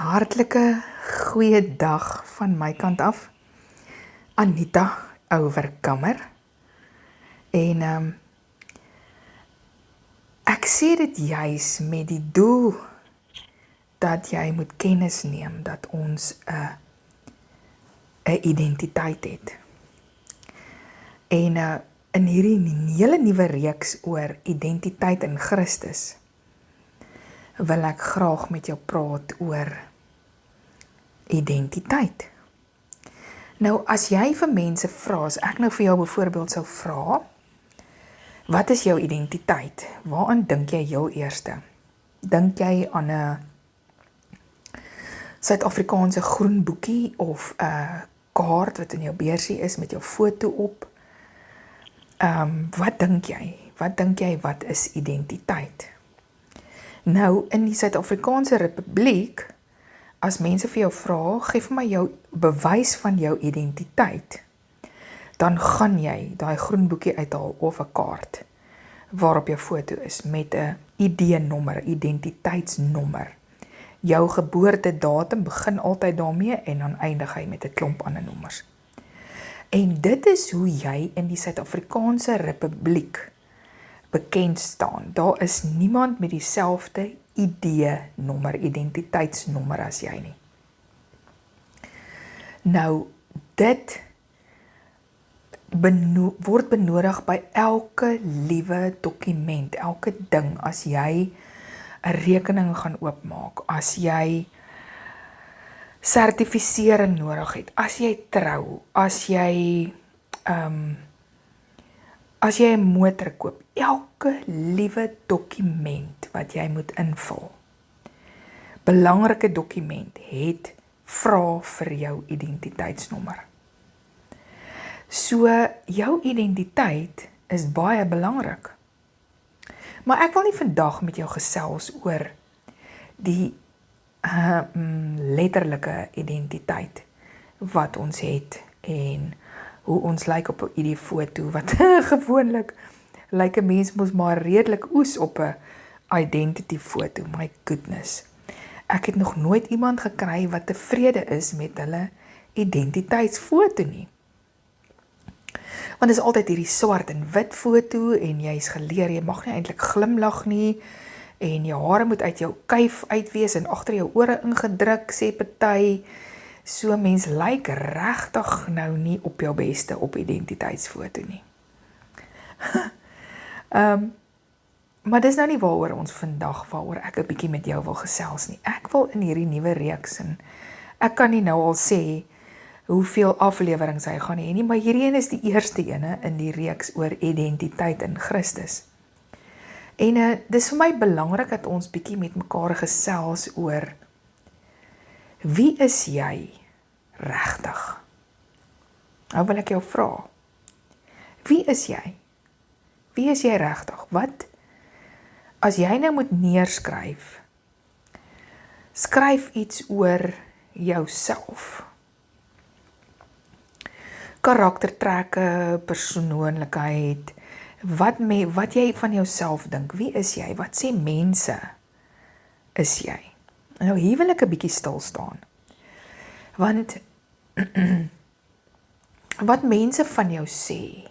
hartlike goeie dag van my kant af. Anita Ouwerkammer. En ek sê dit juis met die doel dat jy moet kennis neem dat ons 'n identiteit het. En in hierdie hele nuwe reeks oor identiteit in Christus wil ek graag met jou praat oor identiteit. Nou, as jy vir mense vra, as ek nou vir jou byvoorbeeld sou vra, wat is jou identiteit? Waaraan dink jy heel eerste? Dink jy aan 'n Suid-Afrikaanse groen boekie of 'n kaart wat in jou beursie is met jou foto op? Wat dink jy? Wat dink jy wat is identiteit? Nou, in die Suid-Afrikaanse Republiek, as mense vir jou vra, gee vir my jou bewys van jou identiteit, dan gaan jy daai groen boekie uithaal of 'n kaart waarop jou foto is met 'n ID-nommer, identiteitsnommer. Jou geboortedatum begin altyd daarmee en dan eindig hy met 'n klomp ander nommers. En dit is hoe jy in die Suid-Afrikaanse Republiek bekend staan. Daar is niemand met dieselfde ID-nommer, identiteitsnommer as jy nie. Nou, dit word benodig by elke liewe dokument, elke ding, as jy 'n rekening gaan oopmaak, as jy sertifisering nodig het, as jy trou, as jy 'n motor koop, elke liewe dokument wat jy moet invul, belangrike dokument het vra vir jou identiteitsnommer. So, jou identiteit is baie belangrik. Maar ek wil nie vandag met jou gesels oor die letterlike identiteit wat ons het en hoe ons lyk op hierdie foto, wat gewoonlik lyk 'n mens mos maar redelik oes op 'n identity foto. My goodness. Ek het nog nooit iemand gekry wat tevrede is met hulle identiteitsfoto nie. Want dit is altyd hierdie swart en wit foto en jy is geleer, jy mag nie eintlik glimlag nie en jou hare moet uit jou kuif uitwees en agter jou ore ingedruk, sê party. So mens lyk regtig nou nie op jou beste op identiteitsfoto nie. Maar dis nou nie waaroor ons vandag, waaroor ek 'n bietjie met jou wil gesels nie. Ek wil in hierdie nuwe reeks, en ek kan nie nou al sê hoeveel afleweringe hy gaan hê nie, maar hierdie een is die eerste ene in die reeks oor identiteit in Christus. En dis vir my belangrik dat ons bietjie met mekaar gesels oor wie is jy regtig? Nou wil ek jou vra, wie is jy? Wie is jy regtig? Wat, as jy nou moet neerskryf, skryf iets oor jouself. Karaktertrekke, persoonlikheid, wat jy van jouself dink, wie is jy? Wat sê mense is jy? Nou hier wil ek 'n bietjie stil staan. Want wat mense van jou sê,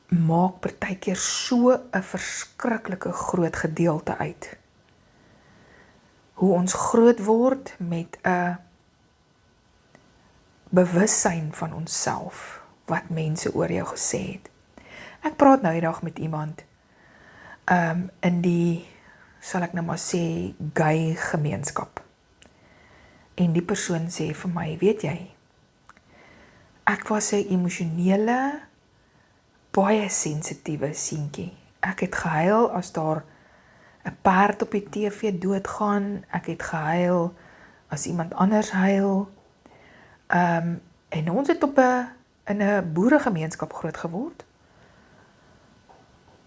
maak partykeer so 'n verskriklike groot gedeelte uit. Hoe ons groot word met 'n bewussyn van onsself, wat mense oor jou gesê het. Ek praat nou eendag met iemand in die, sal ek nou maar sê, gay gemeenskap. En die persoon sê vir my, weet jy, ek was 'n emosionele, baie sensitiewe seentjie. Ek het gehuil as daar 'n perd op die TV doodgaan, ek het gehuil as iemand anders huil. En ons het in 'n boeregemeenskap groot geword.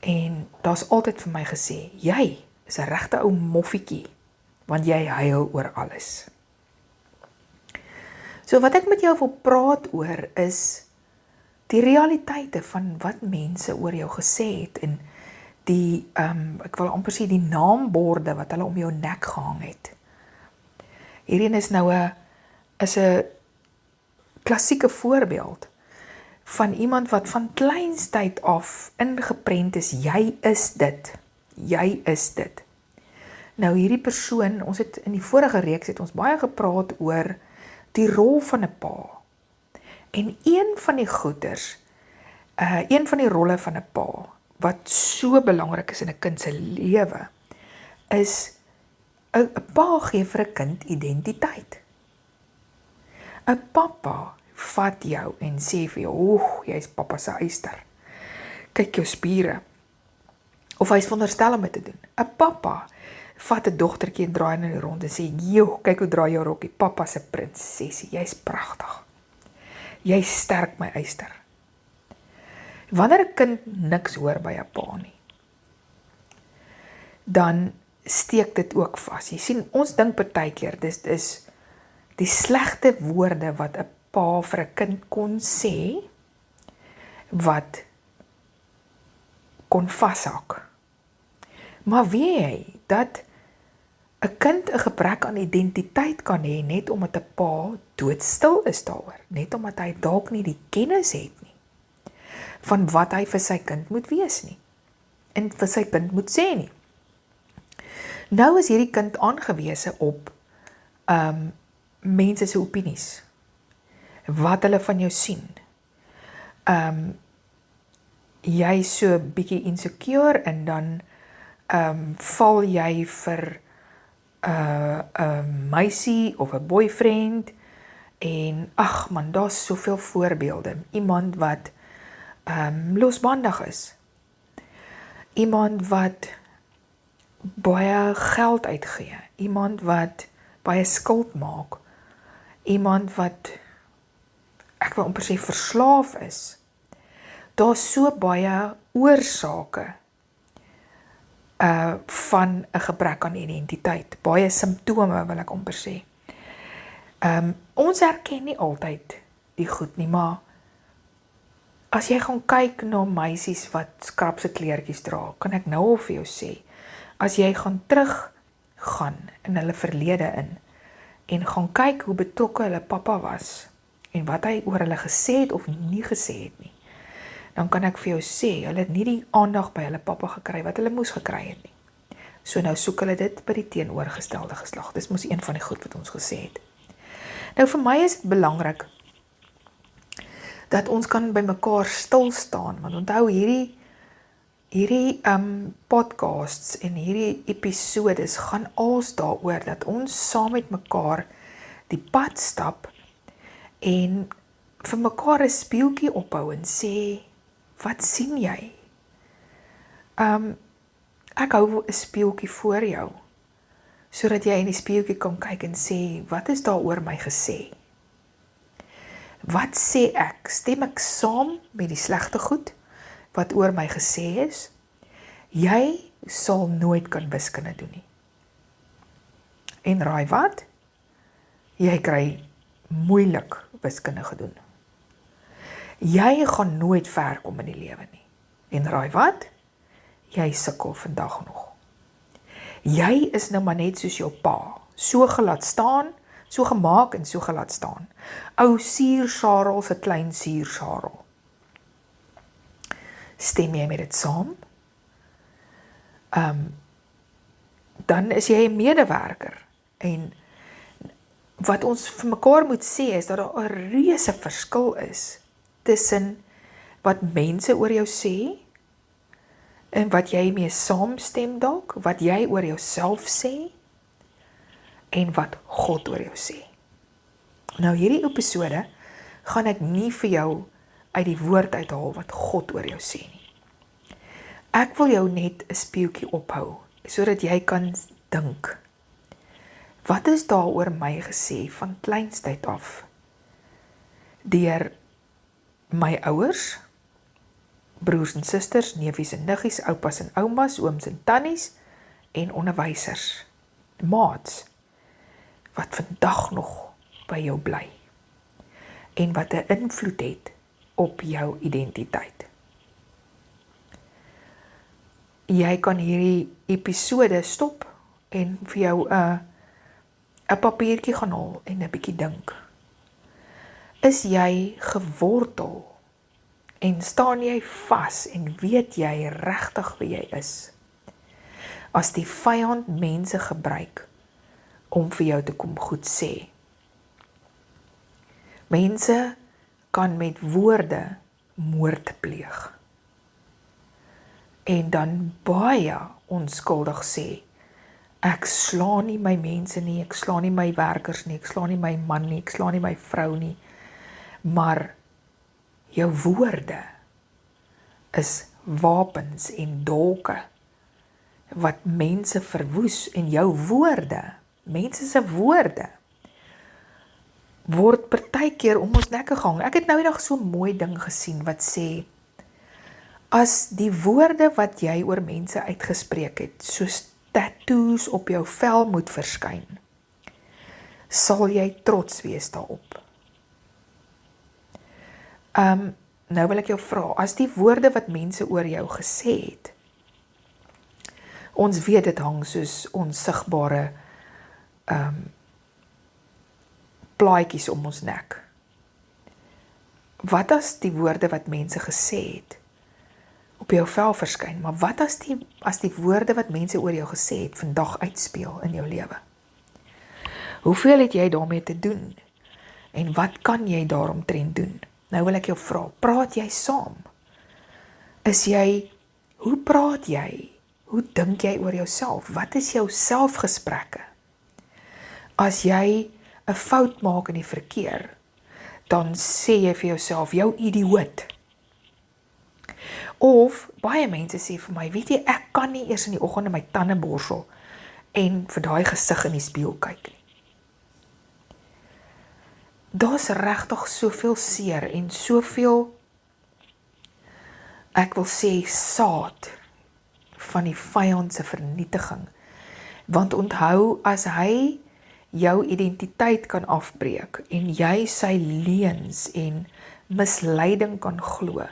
En daar's altyd vir my gesê, jy is 'n regte ou moffietjie, want jy huil oor alles. So wat ek met jou wil praat oor is die realiteite van wat mense oor jou gesê het en die, ek wil amper sê die naamborde wat hulle om jou nek gehang het. Hierdie is nou 'n klassieke voorbeeld van iemand wat van kleinstyd af ingeprent is, jy is dit. Jy is dit. Nou hierdie persoon, ons het in die vorige reeks het ons baie gepraat oor die rol van 'n pa. En een van die goeders, een van die rolle van 'n pa, wat so belangrik is in 'n kind se lewe, is 'n pa gee vir 'n kind identiteit. 'n Pappa vat jou en sê vir jou, jy is pappa se eyster. Kyk jou spiere. Of hy is veronderstel om dit te doen. 'n Pappa vat 'n dogtertjie en draai in die rond en sê, kyk hoe draai jou rokkie, pappa se prinsesie, jy's pragtig. Jy sterk my eyster. Wanneer 'n kind niks hoor by 'n pa nie, dan steek dit ook vas. Jy sien, ons dink partykeer, dis is die slegte woorde wat 'n pa vir 'n kind kon sê, wat kon vashak. Maar weet jy, dat 'n kind 'n gebrek aan identiteit kan hê, net omdat 'n pa doodstil is daaroor, net omdat hy dalk nie die kennis het nie, van wat hy vir sy kind moet wees nie, en vir sy kind moet sê nie. Nou is hierdie kind aangewese op mense se opinies, wat hulle van jou sien. Jy is so bietjie insecure en dan val jy vir 'n meisie of 'n boyfriend en ag man, daar's soveel voorbeelde. Iemand wat losbandig is. Iemand wat baie geld uitgee. Iemand wat baie skuld maak. Iemand wat, ek wil amper sê, verslaaf is. Daar's so baie oorsake van 'n gebrek aan identiteit. Baie simptome wil ek amper sê. Ons herken nie altyd die goed nie, maar as jy gaan kyk na meisies wat skrapse kleertjies dra, kan ek nou al vir jou sê, as jy gaan teruggaan in hulle verlede in, en gaan kyk hoe betrokke hulle pappa was, en wat hy oor hulle gesê het of nie gesê het nie, dan kan ek vir jou sê, hulle het nie die aandag by hulle pappa gekry, wat hulle moes gekry het nie. So nou soek hulle dit by die teenoorgestelde geslag. Dis mos een van die goed wat ons gesê het. Nou vir my is dit belangrik, dat ons kan by mekaar stil staan, want onthou hierdie podcasts en hierdie episodes gaan als daaroor, dat ons saam met mekaar die pad stap, en vir mekaar 'n spieeltjie ophou en sê, wat sien jy? Ek hou 'n spieeltjie voor jou, sodat jy in die spieeltjie kan kyk en sê, wat is daar oor my gesê? Wat sê ek? Stem ek saam met die slegte goed, wat oor my gesê is? Jy sal nooit kan wiskunde doen nie. En raai wat? Jy kry moeilik wiskunde gedoen. Jy gaan nooit ver kom in die lewe nie. En raai wat? Jy sukkel vandag nog. Jy is nou maar net soos jou pa, so gelaat staan, so gemaak en so gelaat staan. Ou suursarel se klein suursarel. Stem jy met dit saam? Dan is jy 'n medewerker. En wat ons vir mekaar moet sê is dat daar 'n reuse verskil is tussen wat mense oor jou sê en wat jy mee saamstem dalk, wat jy oor jouself sê en wat God oor jou sê. Nou hierdie episode gaan ek nie vir jou uit die woord uithaal wat God oor jou sê nie. Ek wil jou net 'n spieeltjie ophou, sodat jy kan dink, wat is daar oor my gesê van kleinstyd af? Deur my ouers, broers en susters, neefies en niggies, oupas en oumas, ooms en tannies, en onderwysers, maats, wat vandag nog by jou bly, en wat 'n invloed het op jou identiteit. Jy kan hierdie episode stop en vir jou 'n 'n papiertjie gaan haal en 'n bietjie dink. Is jy gewortel en staan jy vas en weet jy regtig wie jy is? As die vyand mense gebruik om vir jou te kom goed sê. Mense kan met woorde moord pleeg. En dan baie onskuldig sê, ek slaan nie my mense nie, ek slaan nie my werkers nie, ek slaan nie my man nie, ek slaan nie my vrou nie, maar jou woorde is wapens en dolke wat mense verwoes, en jou woorde, mense se woorde, word partykeer om ons nekke gehang. Ek het nou eendag so 'n mooi ding gesien wat sê, as die woorde wat jy oor mense uitgespreek het, soos tattoos op jou vel moet verskyn, sal jy trots wees daarop. Nou wil ek jou vra, as die woorde wat mense oor jou gesê het, ons weet dit hang soos onsigbare plaatjies om ons nek. Wat as die woorde wat mense gesê het op jou vel verskyn, maar wat as die woorde wat mense oor jou gesê het vandag uitspeel in jou lewe? Hoeveel het jy daarmee te doen? En wat kan jy daaromtrent doen? Nou wil ek jou vra, praat jy saam? Hoe praat jy? Hoe dink jy oor jouself? Wat is jou selfgesprekke? As jy 'n fout maak in die verkeer, dan sê jy vir jouself, jou idioot. Of, baie mense sê vir my, weet jy, ek kan nie eers in die oggend my tande borsel en vir daai gesig in die spieël kyk nie. Daar's regtig soveel seer en soveel, ek wil sê, saad van die vyand se vernietiging. Want onthou, as hy jou identiteit kan afbreek en jy sy leuns en misleiding kan glo,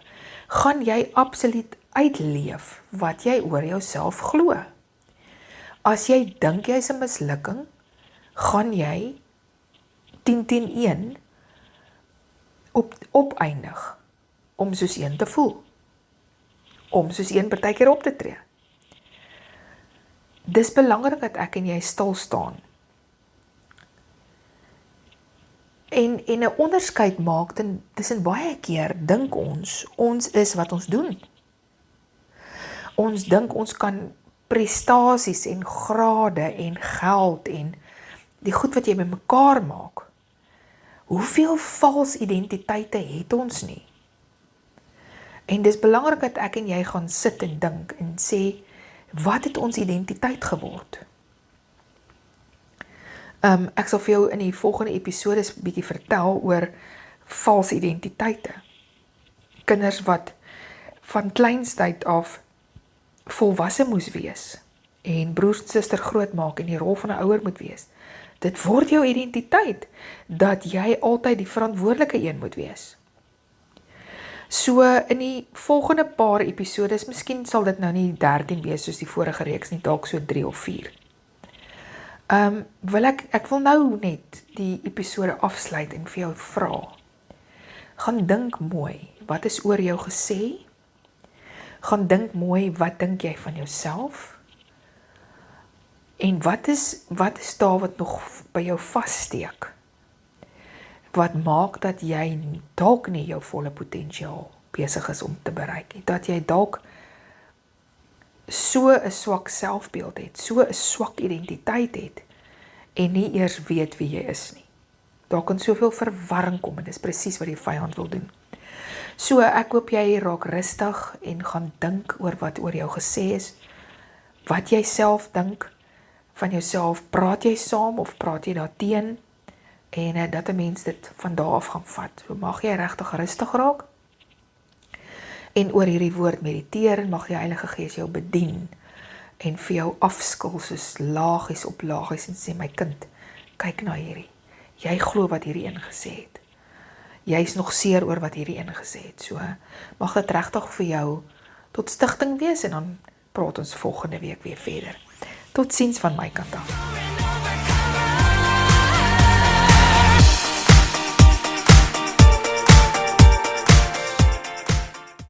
gaan jy absoluut uitleef wat jy oor jouself glo. As jy dink jy's 'n mislukking, gaan jy 10-1 opeindig om soos een te voel, om soos een partykeer op te tree. Dis belangrik dat ek en jy stil staan en 'n onderskeid maak tussen baie keer dink ons is wat ons doen. Ons dink ons kan prestasies en grade en geld en die goed wat jy bymekaar maak. Hoeveel vals identiteite het ons nie? En dis belangrik dat ek en jy gaan sit en dink en sê, wat het ons identiteit geword? Ek sal vir jou in die volgende episodes bietjie vertel oor vals identiteite. Kinders wat van kleinstyd af volwasse moes wees en broers en suster groot maak en die rol van 'n ouer moet wees. Dit word jou identiteit, dat jy altyd die verantwoordelike een moet wees. So in die volgende paar episodes, miskien sal dit nou nie 13 wees soos die vorige reeks nie, dalk so 3 of 4. Ek wil nou net die episode afsluit en vir jou vra. Gaan dink mooi, wat is oor jou gesê? Gaan dink mooi, wat dink jy van jouself? En wat is daar wat nog by jou vassteek? Wat maak dat jy dalk nie jou volle potensiaal besig is om te bereik nie? Dat jy dalk so 'n swak selfbeeld het, so 'n swak identiteit het en nie eers weet wie jy is nie. Daar kan soveel verwarring kom en dis presies wat die vyand wil doen. So ek hoop jy raak rustig en gaan dink oor wat oor jou gesê is, wat jy self dink van jouself. Praat jy saam of praat jy daarteen? En dat 'n mens dit van daar af gaan vat. So mag jy regtig rustig raak en oor hierdie woord mediteer en mag die Heilige Gees jou bedien en vir jou afskil soos laagies op laagies en sê, my kind, kyk na hierdie. Jy glo wat hierdie een gesê het. Jy is nog seer oor wat hierdie een gesê het. So mag dit regtig vir jou tot stigting wees en dan praat ons volgende week weer verder. Totsiens van my kant af.